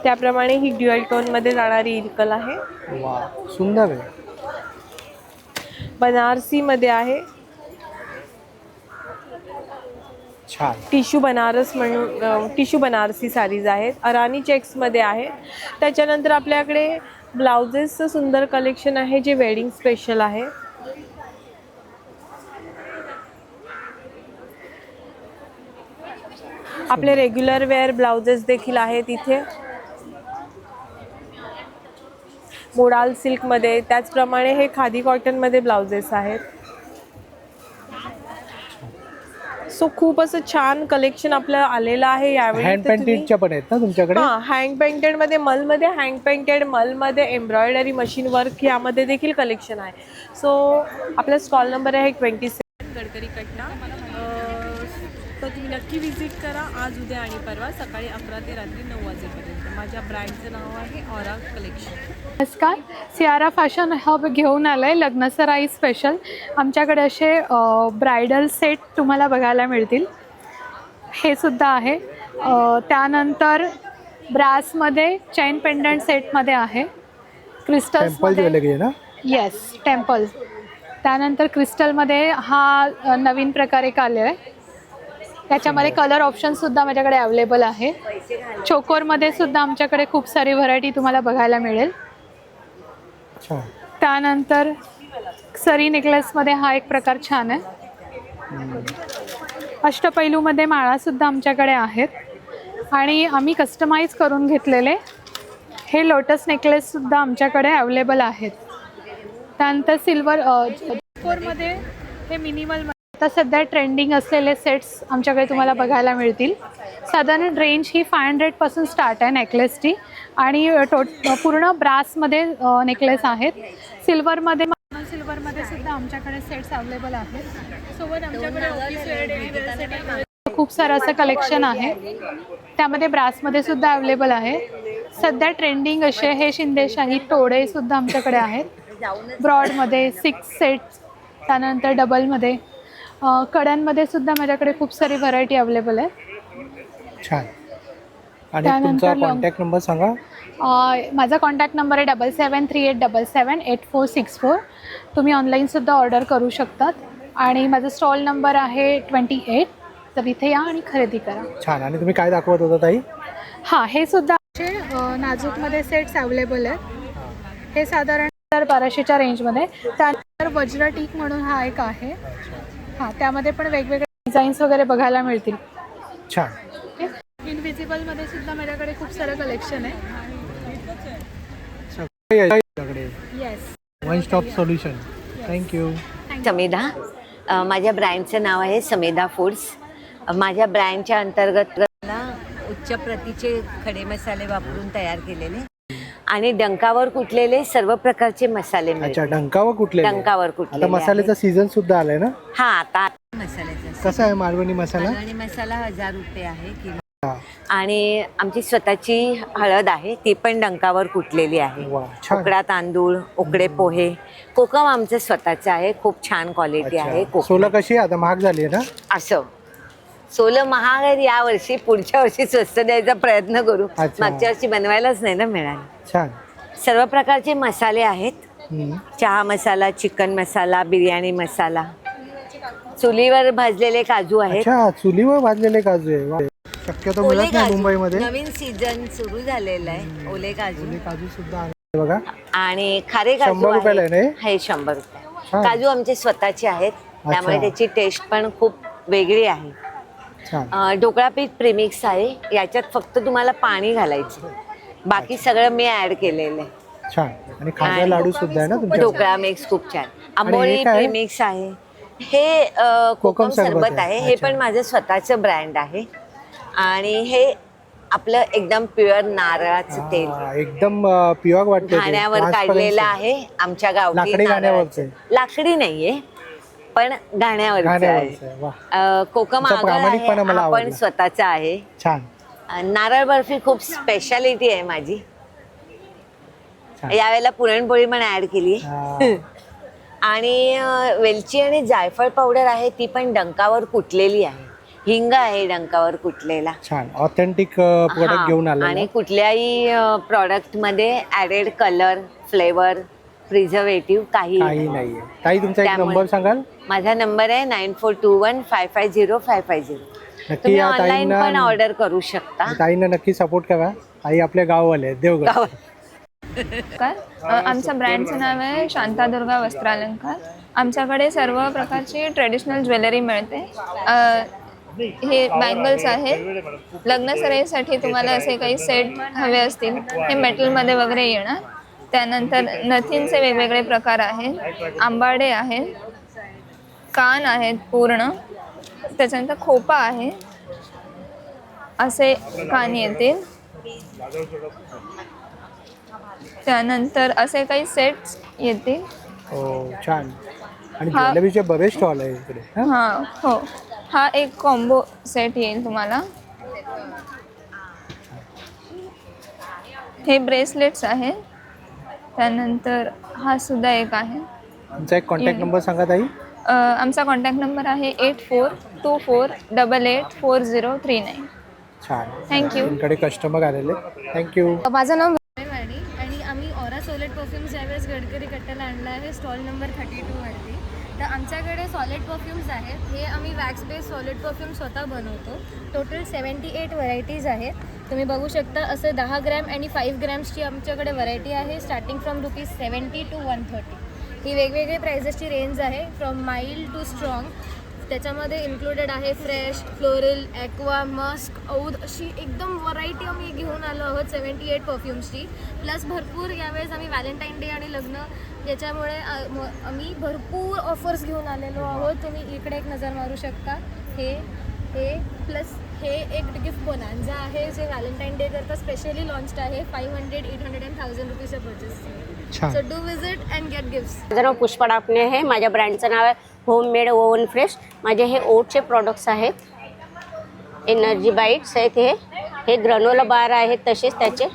त्याप्रमाणे ही ड्युअल टोनमध्ये जाणारी इरकल आहे. सुंदर आहे. बनारसीमध्ये आहे, छान. टिश्यू बनारस म्हणून टिश्यू बनारसी साडीज आहेत. अराणी चेक्समध्ये आहे. त्याच्यानंतर आपल्याकडे ब्लाउजेसचं सुंदर कलेक्शन आहे जे वेडिंग स्पेशल आहे. आपले रेग्युलर वेअर ब्लाउजेस देखील आहेत इथे मोडाल सिल्कमध्ये. त्याचप्रमाणे हे खादी कॉटनमध्ये ब्लाउजेस आहेत. सो खूप असं छान कलेक्शन आपलं आलेलं आहे यावेळी. हँड पेंटेडच्या पण आहेत ना तुमच्याकडे? हां, हँड पेंटेडमध्ये मलमध्ये हँड पेंटेड, मलमध्ये एम्ब्रॉयडरी मशीन वर्क यामध्ये देखील कलेक्शन आहे. सो आपला स्टॉल नंबर आहे 27 गडकरी कट्टा. तर तुम्ही नक्की व्हिजिट करा आज, उद्या आणि परवा सकाळी 11 ते रात्री 9 वाजेपर्यंत. माझ्या ब्रँडचं नाव आहे ऑरा कलेक्शन. नमस्कार, सियारा फॅशन हब घेऊन आलं आहे लग्नसराई स्पेशल. आमच्याकडे असे ब्रायडल सेट तुम्हाला बघायला मिळतील, हे सुद्धा आहे. त्यानंतर ब्रासमध्ये चेन पेंडंट सेटमध्ये आहे, क्रिस्टल्समध्ये. Yes, temple. त्यानंतर क्रिस्टलमध्ये हा नवीन प्रकार एक आले आहे, त्याच्यामध्ये कलर ऑप्शनसुद्धा माझ्याकडे अवेलेबल आहे. चोकोरमध्ये सुद्धा आमच्याकडे खूप सारी व्हरायटी तुम्हाला बघायला मिळेल. त्यानंतर सरी नेकलेसमध्ये हा एक प्रकार छान आहे. अष्टपैलूमध्ये माळासुद्धा आमच्याकडे आहेत आणि आम्ही कस्टमाइज करून घेतलेले हे लोटस नेकलेससुद्धा आमच्याकडे अवेलेबल आहेत. त्यानंतर सिल्वरमध्ये हे मिनिमल आता सध्या ट्रेंडिंग असलेले सेट्स आमच्याकडे तुम्हाला बघायला मिळतील. साधारण रेंज ही 500पासून स्टार्ट आहे नेकलेसची आणि पूर्ण ब्रासमध्ये नेकलेस आहेत. सिल्वरमध्ये सुद्धा आमच्याकडे सेट्स अवेलेबल आहेत. सोबत आमच्याकडे ऑफिस वेअर, डेली वेअरसाठी खूप सारं असं कलेक्शन आहे, त्यामध्ये ब्रासमध्ये सुद्धा अवेलेबल आहे. सध्या ट्रेंडिंग असे हे शिंदेशाही तोडे सुद्धा आमच्याकडे आहेत, ब्रॉडमध्ये 6 सेट्स. त्यानंतर डबलमध्ये, कड्यांमध्ये सुद्धा माझ्याकडे खूप सारी व्हरायटी अवेलेबल आहे. छान. आणि तुमचा कॉन्टॅक्ट नंबर सांगा. माझा कॉन्टॅक्ट नंबर आहे 7738778464. तुम्ही ऑनलाईनसुद्धा ऑर्डर करू शकतात. आणि माझा स्टॉल नंबर आहे 28. तर इथे या आणि खरेदी करा. छान. आणि तुम्ही काय दाखवत होता ताई? हां, हे सुद्धा नाजूकमध्ये सेट्स अवेलेबल आहेत. हे साधारण 1200च्या रेंजमध्ये. त्यानंतर वज्रटीक म्हणून हा एक आहे. हां, त्यामध्ये पण वेगवेगळे डिझाईन्स वगैरे बघायला मिळतील. छान. इनविजिबलमध्ये सुद्धा माझ्याकडे खूप सारं कलेक्शन आहे. Yes, one stop solution. Thank you. Samedha, माझ्या ब्रँडचं नाव आहे समेधा फूड्स. माझ्या ब्रँडच्या अंतर्गत उच्च प्रतीचे खडे मसाले वापरून तयार केलेले आणि डंकावर कुटलेले सर्व प्रकारचे मसाले मिळतात. अच्छा, डंकावर कुटलेले. डंकावर कुटलेले. आता मसाल्याचा सीझन सुद्धा आलाय ना? हा, आता मसाल्याचा. कसा आहे मालवणी मसाला? मालवणी मसाला 1000 रुपये आहे किलो. आणि आमची स्वतःची हळद आहे, ती पण डंकावर कुटलेली आहे. उकडा तांदूळ, उकडे पोहे, कोकम आमचं स्वतःचं आहे, खूप छान क्वालिटी आहे. सोला कशी आता महाग झाली आहे ना? असं सोलं महाग आहे या वर्षी, पुढच्या वर्षी स्वस्त द्यायचा प्रयत्न करू. मागच्या वर्षी बनवायलाच नाही ना मिळाले. छान. सर्व प्रकारचे मसाले आहेत. चहा मसाला, चिकन मसाला, बिर्याणी मसाला. चुलीवर भाजलेले काजू आहेत. चुलीवर भाजलेले काजू आहे. शक्यतो मिळत नाही मुंबईमध्ये. नवीन सीझन सुरू झालेला आहे. ओले काजू सुद्धा आहे बघा. आणि खारे काजू 100 रुपयाला आहे. हे 100 रुपये. काजू आमचे स्वतःचे आहेत, त्यामुळे त्याची टेस्ट पण खूप वेगळी आहे. ढोकळा पीठ प्रेमिक्स आहे, याच्यात फक्त तुम्हाला पाणी घालायचं, बाकी सगळं मी ऍड केलेलं आहे. छान. आणि खाजा लाडू सुद्धा आहे ना तुमच्या? ढोकळा मिक्स खूप छान. आंबोळी प्रेमिक्स आहे. हे कोकम सरबत आहे, हे पण माझं स्वतःचं ब्रँड आहे. आणि हे आपलं एकदम प्युअर नारळाचं तेल, एकदम प्युअर वाटतं, घाण्यावर काढलेलं आहे. आमच्या गावठी लाकडी नाहीये, पण घाण्यावरचं आहे. कोकम आपण स्वतःचा आहे. छान. नारळ बर्फी खूप स्पेशालिटी आहे माझी. यावेळेला पुरणपोळी पण ऍड केली. आणि वेलची आणि जायफळ पावडर आहे, ती पण डंकावर कुटलेली आहे. हिंग आहे डंकावर कुटलेला. छान. ऑथेंटिक प्रोडक्ट घेऊन आला. आणि कुठल्याही प्रॉडक्ट मध्ये ऍडेड कलर, फ्लेवर, प्रिझर्वेटिव्ह काही नाहीये. ताई तुमचा एक नंबर सांगाल? माझा नंबर आहे 9421550550. तुम्ही ऑनलाईन पण ऑर्डर करू शकता. ताईंना नक्की सपोर्ट करा. ताई आपल्या गाववाले देवगड. आमच्या ब्रँडचं नाव आहे शांतादुर्गा वस्त्रालंकार. आमच्याकडे सर्व प्रकारची ट्रेडिशनल ज्वेलरी मिळते. हे बँगल्स आहेत. लग्नसराईसाठी तुम्हाला असे काही सेट हवे असतील, हे मेटलमध्ये वगैरे येणार. त्यानंतर नथींचे वेगवेगळे प्रकार आहेत. आंबाडे आहेत, कान आहेत पूर्ण, त्याच्यानंतर खोपा आहे, असे कान येतील. त्यानंतर असे काही सेट्स येतील. हो छान. आणि ज्वेलरीचे बरेच स्टॉल आहे इकडे. हां हो, हा एक कॉम्बो सेट येईल तुम्हाला. हे ब्रेसलेट्स आहे. त्यानंतर हा सुद्धा एक आहे. तुमचा एक कॉन्टॅक्ट नंबर सांगा ताई. आमचा कॉन्टॅक्ट नंबर आहे 8424884039. छान. थँक्यू. तुमच्याकडे कस्टमर आलेले. थँक्यू. माझं नाव वाडी आणि आम्ही ऑरा सॉलिड परफ्यूम्स यावेळेस गडकरी कट्ट्याला आणला आहे स्टॉल नंबर 32 वरती. तर आमच्याकडे सॉलिड परफ्यूम्स आहेत. हे आम्ही वॅक्स बेस्ड सॉलिड परफ्यूम स्वतः बनवतो. टोटल 78 व्हरायटीज आहेत. तुम्ही बघू शकता असं 10 ग्रॅम आणि 5 ग्रॅम्सची आमच्याकडे व्हरायटी आहे. Starting from ₹70 to 130. ही वेगवेगळी प्राइजेसची रेंज आहे, फ्रॉम माइल्ड टू स्ट्रॉंग. त्याच्यामध्ये इन्क्लुडेड आहे fresh, floral, aqua, Musk, Aundh अशी एकदम व्हरायटी आम्ही घेऊन आलो आहोत 78 परफ्यूम्सची. प्लस भरपूर यावेळेस आम्ही व्हॅलेंटाईन डे आणि लग्न याच्यामुळे आम्ही भरपूर ऑफर्स घेऊन आलेलो आहोत. तुम्ही इकडे एक नजर मारू शकता. हे प्लस हे एक गिफ्ट बोनांजा आहे जे व्हॅलेंटाईन डे करता स्पेशली लॉन्च्ड आहे. 500, 800 and 1000 रुपीजच्या purchase. So do visit and get gifts. माझं नाव पुष्पा डापणे आहे. माझ्या ब्रँडचं नाव आहे होममेड ओवन फ्रेश. माझे हे ओटचे प्रॉडक्ट्स आहेत. एनर्जी बाईट्स आहेत. हे ग्रनोला बार आहेत. तसेच त्याचे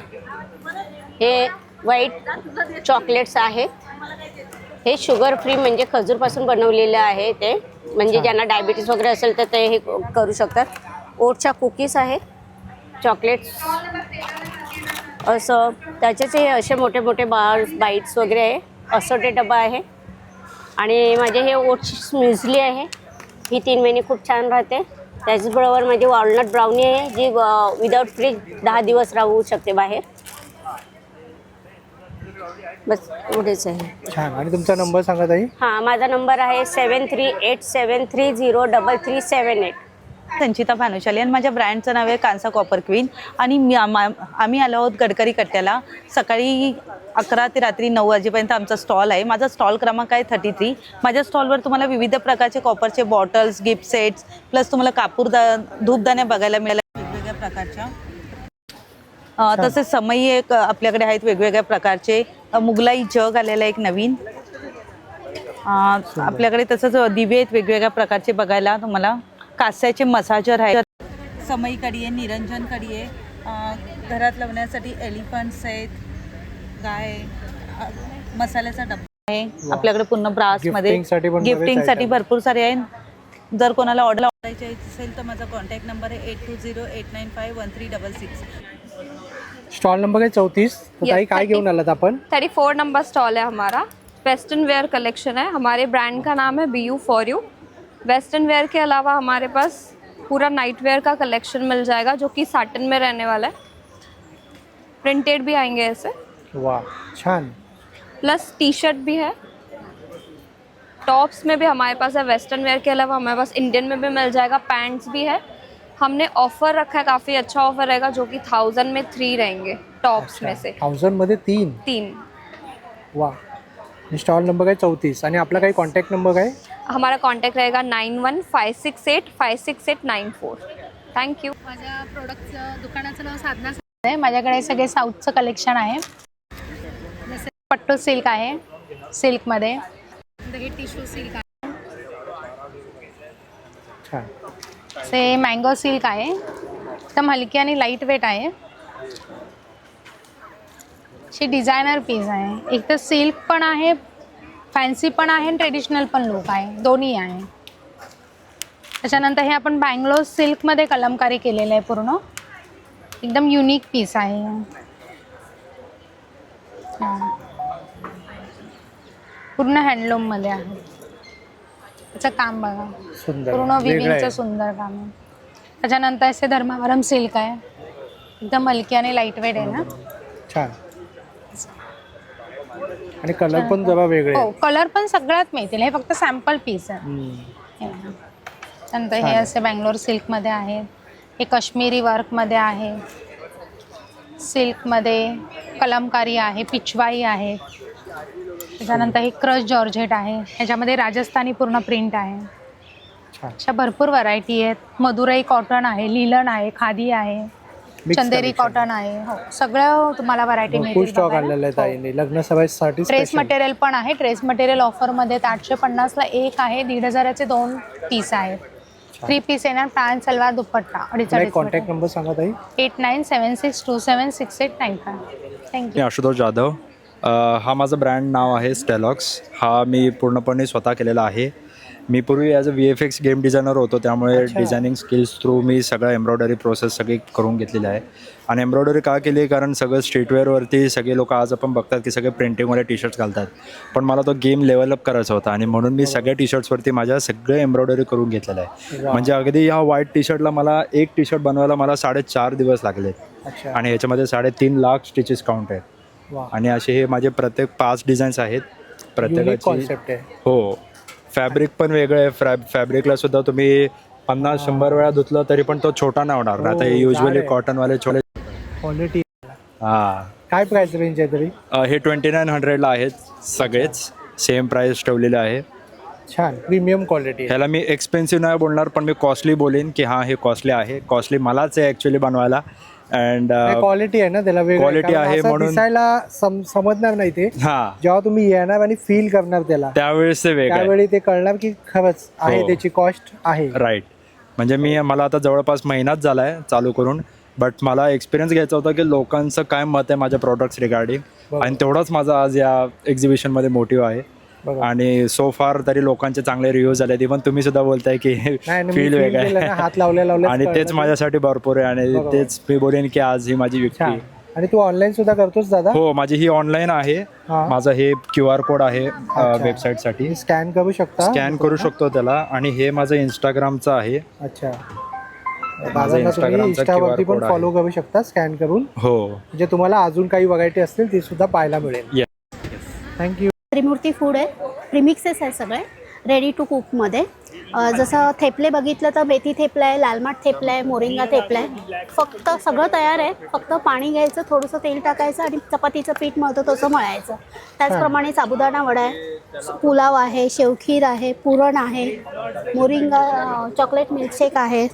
हे व्हाईट चॉकलेट्स आहेत. हे शुगर फ्री म्हणजे खजूरपासून बनवलेलं आहे. ते म्हणजे ज्यांना डायबिटीज वगैरे असेल तर ते हे करू शकतात. ओटच्या कुकीज आहेत, चॉकलेट्स असं. त्याचेच हे असे मोठे मोठे बार्स बाईट्स वगैरे आहे. असं ते डबा आहे. आणि माझे हे ओट्स म्युझली आहे. ही 3 महिने खूप छान राहते. त्याचबरोबर माझी वॉलनट ब्राउनी आहे जी विदाउट फ्रीज 10 दिवस राहू शकते बाहेर. बस एवढेच आहे. छान. आणि तुमचा नंबर सांगा ताई. हां, माझा नंबर आहे 7387303378. संचिता भानुशाली आणि माझ्या ब्रँडचं नाव आहे कांसा कॉपर क्वीन. आणि आम्ही आलो आहोत गडकरी कट्ट्याला. सकाळी 11 ते रात्री 9 वाजेपर्यंत आमचा स्टॉल आहे. माझा स्टॉल क्रमांक आहे 33. माझ्या स्टॉलवर तुम्हाला विविध प्रकारचे कॉपरचे बॉटल्स, गिफ्ट सेट्स, प्लस तुम्हाला कापूर धूपदाण्या बघायला मिळाल्या वेगवेगळ्या प्रकारच्या. तसेच समई एक आपल्याकडे आहेत वेगवेगळ्या प्रकारचे. मुगलाई जग आलेला एक नवीन आपल्याकडे. तसंच दिवे आहेत वेगवेगळ्या प्रकारचे बघायला तुम्हाला. कास्याचे मसाजर आहेत. समई कडी आहे, निरंजन कडी आहे. घरात लावण्यासाठी एलिफंट्स आहेत, गाय, मसाल्याचा डब्बा आहे आपल्याकडे. पूर्ण ब्रासमध्ये गिफ्टिंगसाठी भरपूर सारे आहेत. जर कोणाला ऑर्डर करायची असेल तर माझा कॉन्टॅक्ट नंबर आहे 8208951366. स्टॉल नंबर है 34. तो ताई काय घेऊन आलात आपण? 34 नंबर स्टॉल है हमारा. वेस्टर्न वेयर कलेक्शन है. हमारे ब्रांड का नाम है BU for you. Western wear के अलावा हमारे पास पूरा नाइट वेयर का कलेक्शन मिल जाएगा जो कि साटन में रहने वाला है. प्रिंटेड भी आएंगे ऐसे. वाह छान. प्लस टी शर्ट भी है. टॉप्स में भी हमारे पास है. वेस्टर्न वेयर के अलावा हमारे पास इंडियन में भी मिल जाएगा. पैंट्स भी है. हमने ऑफर रखा है, काफ़ी अच्छा ऑफर रहेगा जो कि 1000 में 3 रहेंगे टॉप्स में से. 1000 मध्ये 3. वाह. स्टॉल नंबर आहे 34. आणि आपला काही कॉन्टॅक्ट नंबर आहे? हमारा कॉन्टॅक्ट रहेगा 9156856894. थँक्यू. माझ्या प्रोडक्टचं दुकानाचं नाव साधना आहे. माझ्याकडे सगळे साऊथचं कलेक्शन आहे. जसे पट्टू सिल्क आहे, सिल्कमध्ये. हे टिश्यू सिल्क आहे. छान. से मँगो सिल्क आहे. एकदम हलकी आणि लाईट वेट आहे. अशी डिझायनर पीस आहे. एक तर सिल्क पण आहे, फॅन्सी पण आहे, ट्रेडिशनल पण लुक आहे, दोन्ही आहे. त्याच्यानंतर हे आपण बँगलोर सिल्कमध्ये कलमकारी केलेलं आहे. पूर्ण एकदम युनिक पीस आहे. पूर्ण हँडलूममध्ये आहे. त्याचं काम बघा, पूर्ण विविंगचं सुंदर काम आहे. त्याच्यानंतर असे धर्मावरम सिल्क आहे. एकदम हलकी आणि लाईट वेट आहे ना. छान. आणि कलर पण जरा वेगळे. हो, कलर पण सगळ्यात मिळतील. हे फक्त सॅम्पल पीस आहे. नंतर हे असे बँगलोर सिल्कमध्ये आहेत. हे काश्मीरी वर्कमध्ये आहे. सिल्कमध्ये कलमकारी आहे, पिचवाई आहे. त्याच्यानंतर हे क्रश जॉर्जेट आहे. ह्याच्यामध्ये राजस्थानी पूर्ण प्रिंट आहे. अशा भरपूर व्हरायटी आहेत. मदुराई कॉटन आहे, लिलन आहे, खादी आहे, चंदेरी कॉटन आहे. हो, सगळं तुम्हाला व्हरायटी मिळतील. स्टॉक आणलेला आहे ताईंनी लग्न सभासाठी. ड्रेस मटेरियल पण आहे. ड्रेस मटेरियल ऑफरमध्ये 850ला एक आहे, 1500चे 2 पीस आहेत. 3 पीस येणार, पॅन्ट सलवार दुपट्टा. कॉन्टॅक्ट नंबर सांगा ताई. 8976276895. थँक्यू. मी आशुतोष जाधव. हा माझं ब्रँड नाव आहे स्टेलॉक्स. हा मी पूर्णपणे स्वतः केलेला आहे. मी पूर्वी as a VFX game designer होतो, त्यामुळे डिझायनिंग स्किल्स थ्रू मी सगळं एम्ब्रॉयडरी प्रोसेस सगळी करून घेतलेली आहे. आणि एम्ब्रॉयडरी का केली, कारण सगळं स्ट्रीटवेअरवरती सगळे लोक आज आपण बघतात की सगळे प्रिंटिंगवाले टी शर्ट्स घालतात, पण मला तो गेम लेवलअप करायचा होता आणि म्हणून मी सगळ्या टी शर्ट्सवरती माझ्या सगळं एम्ब्रॉयडरी करून घेतलेलं आहे. म्हणजे अगदी ह्या व्हाईट टी शर्टला मला एक टी शर्ट बनवायला मला 4.5 दिवस लागले आणि ह्याच्यामध्ये 3.5 लाख स्टिचेस काउंट आहेत. आणि असे हे माझे प्रत्येक 5 डिझाईन्स आहेत प्रत्येकाची. हो, फॅब्रिक पण वेगळं आहे. फॅब्रिकला सुद्धा तुम्ही 50-100 वेळा धुतलं तरी पण तो छोटा नाही होणार. आता हे युजली कॉटनवाले छोटे. क्वालिटी. हां, काय प्राइस रेंज आहे तरी? हे 2900ला आहेत. सगळेच सेम प्राइस ठेवलेले आहे. छान प्रीमियम क्वालिटी. ह्याला मी एक्सपेन्सिव्ह नाही बोलणार, पण मी कॉस्टली बोलेन की हां हे कॉस्टली आहे. कॉस्टली मलाच आहे ॲक्च्युली बनवायला. अँड क्वालिटी आहे ना त्याला, क्वालिटी आहे म्हणून दिसायला समजणार नाही ते. हां, जेव्हा तुम्ही येणार आणि फील करणार त्याला त्यावेळेस ते वेगळं, त्यावेळी ते कळणार की खरंच आहे, त्याची कॉस्ट आहे. राईट. म्हणजे मला आता जवळपास महिनाच झाला आहे चालू करून, बट मला एक्सपिरियन्स घ्यायचा होता की लोकांचं काय मत आहे माझ्या प्रॉडक्ट्स रिगार्डिंग, आणि तेवढाच माझा आज या एक्झिबिशनमध्ये मोटिव्ह आहे. आणि सो फार तरी लोकांचे चांगले रिव्ह्यूज आले. इव्हन तुम्ही सुद्धा बोलताय की फील वेगळा आहे, हात लावल्या आणि तेच माझ्यासाठी भरपूर आहे. आणि तेच मी बोलेन की आज ही माझी विक्री. आणि तू ऑनलाईन सुद्धा करतोस दादा? हो, माझी ही ऑनलाईन आहे. माझा हे QR कोड आहे वेबसाईटसाठी. स्कॅन करू शकतो त्याला. आणि हे माझं इंस्टाग्रामचं आहे. अच्छा, माझं इंस्टाग्रामचा QR कोड आहे. फॉलो करू शकता स्कॅन करून. हो, म्हणजे तुम्हाला अजून काही व्हरायटी असतील ती सुद्धा पाहायला मिळेल. थँक्यू. त्रिमूर्ती फूड आहे, प्रिमिक्सेस आहे सगळे रेडी टू कुकमध्ये. जसं थेपले बघितलं तर मेथी थेपला आहे, लालमाट थेपला आहे, मोरिंगा थेपला आहे. फक्त सगळं तयार आहे, फक्त पाणी घ्यायचं, थोडंसं तेल टाकायचं आणि चपातीचं पीठ मळतं तसं मळायचं. त्याचप्रमाणे साबुदाणा वडा आहे, पुलाव आहे, शेवखीर आहे, पुरण आहे, मोरिंगा चॉकलेट मिल्कशेक आहे,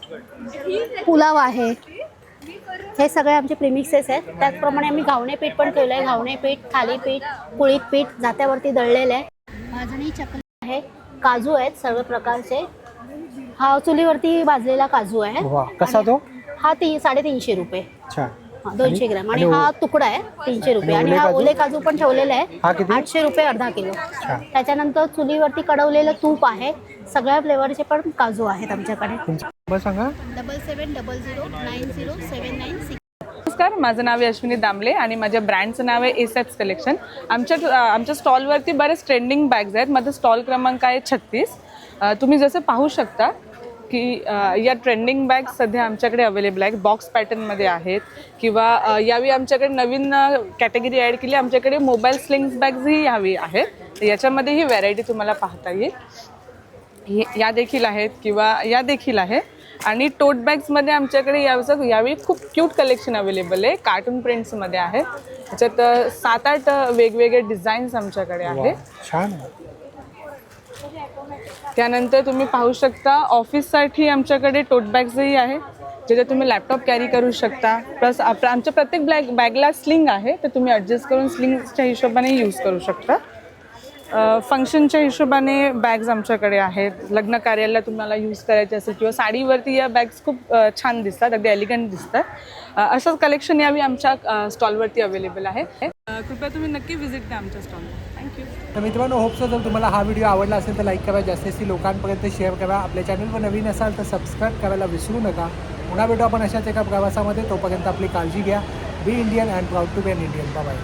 पुलाव आहे. हे सगळे आमचे प्रिमिक्सेस आहेत. त्याचप्रमाणे आम्ही घावणे पीठ पण ठेवलं आहे. घावणे पीठ, थालीपीठ, कुळीत पीठ जात्यावरती दळलेलं आहे. भाजणी चकली आहे, काजू आहेत सर्व प्रकारचे. हा चुलीवरती भाजलेला काजू आहे. कसा तो? हा 350 रुपये. 200 ग्रॅम. आणि आणि हा तुकडा आहे 300 रुपये. आणि हा ओले काजू पण ठेवलेला आहे 800 रुपये अर्धा किलो. त्याच्यानंतर चुलीवरती कडवलेलं तूप आहे. सगळ्या फ्लेवरचे पण काजू आहेत आमच्याकडे. सांगा. 7700907996. नमस्कार, माझं नाव आहे अश्विनी दामले आणि माझ्या ब्रँडचं नाव आहे एसॅप्स कलेक्शन. आमच्या स्टॉलवरती बरेच ट्रेंडिंग बॅग्स आहेत. माझं स्टॉल क्रमांक आहे 36. तुम्ही जसं पाहू शकता की या ट्रेंडिंग बॅग सध्या आमच्याकडे अवेलेबल आहेत. बॉक्स पॅटर्नमध्ये आहेत किंवा यावेळी आमच्याकडे नवीन कॅटेगरी ॲड केली. आमच्याकडे मोबाईल स्लिंग्स बॅग्सही यावी आहेत. तर याच्यामध्ये ही व्हरायटी तुम्हाला पाहता येईल. या देखील आहेत किंवा या देखील आहे. आणि टोट बॅग्समध्ये आमच्याकडे यावेळी खूप क्यूट कलेक्शन अवेलेबल आहे. कार्टून प्रिंट्समध्ये आहे. त्याच्यात 7-8 वेगवेगळे डिझाईन्स आमच्याकडे आहेत. त्यानंतर तुम्ही पाहू शकता ऑफिससाठी आमच्याकडे टोट बॅग्सही आहे, ज्याच्यात तुम्ही लॅपटॉप कॅरी करू शकता. प्लस आमच्या प्रत्येक बॅगला स्लिंग आहे, तर तुम्ही ॲडजस्ट करून स्लिंगच्या हिशोबाने यूज करू शकता. फंक्शनच्या हिशोबाने बॅग्स आमच्याकडे आहेत. लग्न कार्याला तुम्हाला यूज करायचे असेल किंवा साडीवरती या बॅग्स खूप छान दिसतात, अगदी एलिगंट दिसतात. असंच कलेक्शन यावेळी आमच्या स्टॉलवरती अवेलेबल आहे. कृपया तुम्ही नक्की व्हिजिट द्या आमच्या स्टॉलवर. थँक्यू. तर मित्रांनो, होपसो जर तुम्हाला हा व्हिडिओ आवडला असेल तर लाईक करा, जास्तीत लोकांपर्यंत शेअर करा. आपल्या चॅनलवर नवीन असाल तर सबस्क्राईब करायला विसरू नका. पुन्हा भेटू आपण अशाच एका प्रवासामध्ये. तोपर्यंत आपली काळजी घ्या. Be Indian and proud to be an Indian. Bye.